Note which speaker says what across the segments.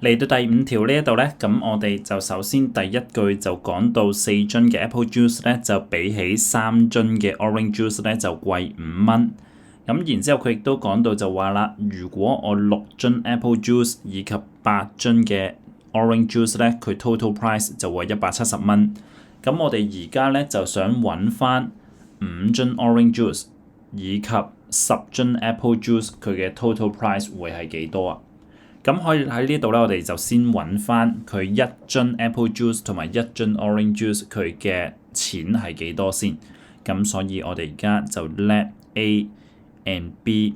Speaker 1: 嚟到第五條呢一度呢，咁我哋就首先第一句就講到4樽嘅 apple juice 呢，就比起3樽嘅 orange juice 呢，就貴5蚊。咁然之後佢亦都講到就話啦，如果我6樽 apple juice 以及8樽嘅 orange juice 呢，佢 total price 就會170蚊。咁我哋而家呢，就想揾翻5樽 orange juice 以及10樽 apple juice 佢嘅 total price 會係幾多啊？咁可以喺呢度咧，我哋就先揾翻佢1樽 apple juice 同埋1樽 orange juice 佢嘅錢係幾多先。咁所以我哋而家就 let A and B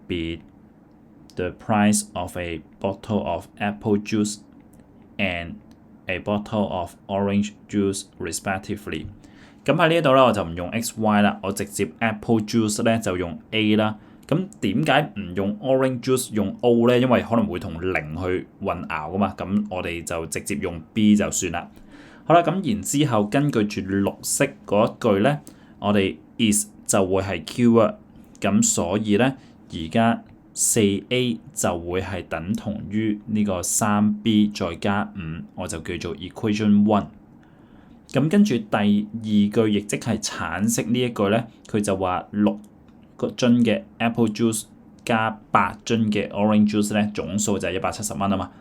Speaker 1: be the price of a bottle of apple juice and a bottle of orange juice respectively。咁喺呢度咧，我就唔用 XY 啦，我直接 apple juice 咧就用 A 啦。咁點解唔用 orange juice 用 O 咧？因為可能會同0去混淆噶嘛。咁我哋就直接用 B 就算啦。好啦，咁然之後根據住綠色嗰一句咧，我哋 is 就會係 keyword。咁所以咧，而家4A 就會係等同於呢個3B 再加5，我就叫做 equation 1。咁跟住第二句亦即係橙色呢一句咧，佢就話6樽嘅 apple juice 加8樽嘅 orange juice 咧，總數就係170蚊啊嘛。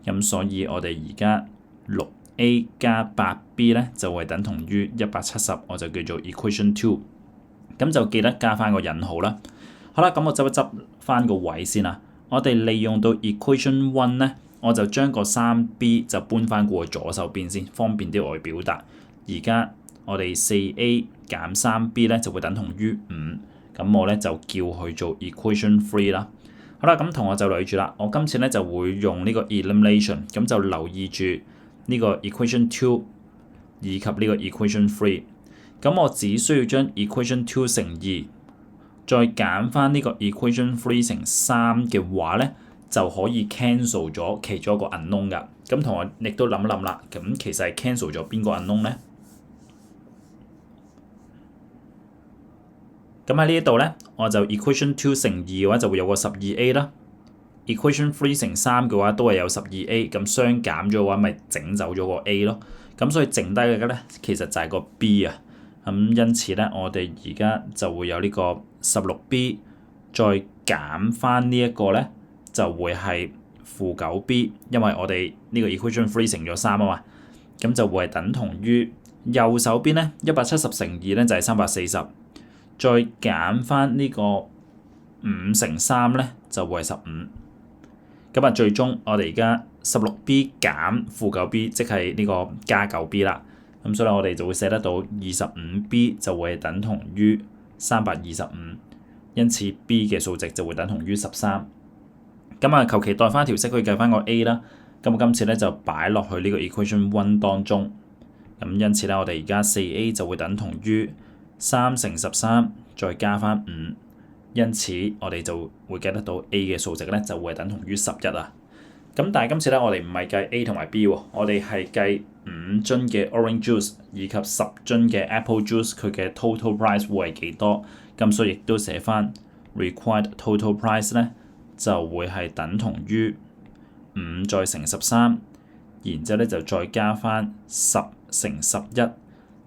Speaker 1: 咁所以我哋而家6A 加8B 咧就會等同於170，我就叫做 equation 2。咁就記得加翻個引號啦。好啦，咁我執一執翻個位先啦。我哋利用到 equation 1咧，我就將個 3B 就搬翻過去左手邊先，方便啲我去表達。而家我哋 4A 減 3B 咧就會等同於5。咁我咧就叫佢做 equation 3啦。好啦，咁同學就留意住啦。我今次咧就會用呢個 elimination，咁就留意住呢個 equation 2以及呢個 equation 3。咁我只需要將 equation 2乘2，再減翻呢個 equation 3乘3嘅話咧，就可以 cancel 咗其中一個 unknown 㗎。咁同學亦都諗一諗啦，咁其實係 cancel 咗邊個 unknown 咧？咁喺呢一度咧，我就 equation 2乘2嘅話就會有個 12A 啦。equation 3乘3嘅話都係有 12A， 咁相減咗嘅話咪整走咗個 A 咯。咁所以剩低嘅咧其實就係個 B 啊。咁因此咧，我哋而家就會有呢個 16B， 再減翻呢一個咧就會係負 9B， 因為我哋呢個 equation 3乘咗3啊嘛，咁就會係等同於右手邊咧170乘2咧就係340。再減翻呢個5乘3咧，就會係15。咁啊，最終我哋而家 16B 減負 9B， 即係呢個加 9B 啦。咁所以我哋就會寫得到 25B 就會係等同於325，因此 B 嘅數值就會等同於13。咁啊，求其代翻條式去計翻個 A 啦。咁我今次咧就擺落去呢個 equation 1當中。咁因此咧，我哋而家 4A 就會等同於3乘13再加翻5，因此我哋就會計得到 A 嘅數值咧就會等同於11啊。咁但係今次咧我哋唔係計 A 同埋 B 喎，我哋係計5樽嘅 orange juice 以及10樽嘅 apple juice 佢嘅 total price 會係幾多？咁所以亦都寫翻 required total price 咧就會係等同於5再乘13，然之後咧就再加翻10乘11。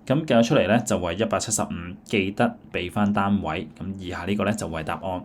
Speaker 1: 咁計咗出嚟咧就為175，記得俾翻單位。咁以下呢個咧就為答案。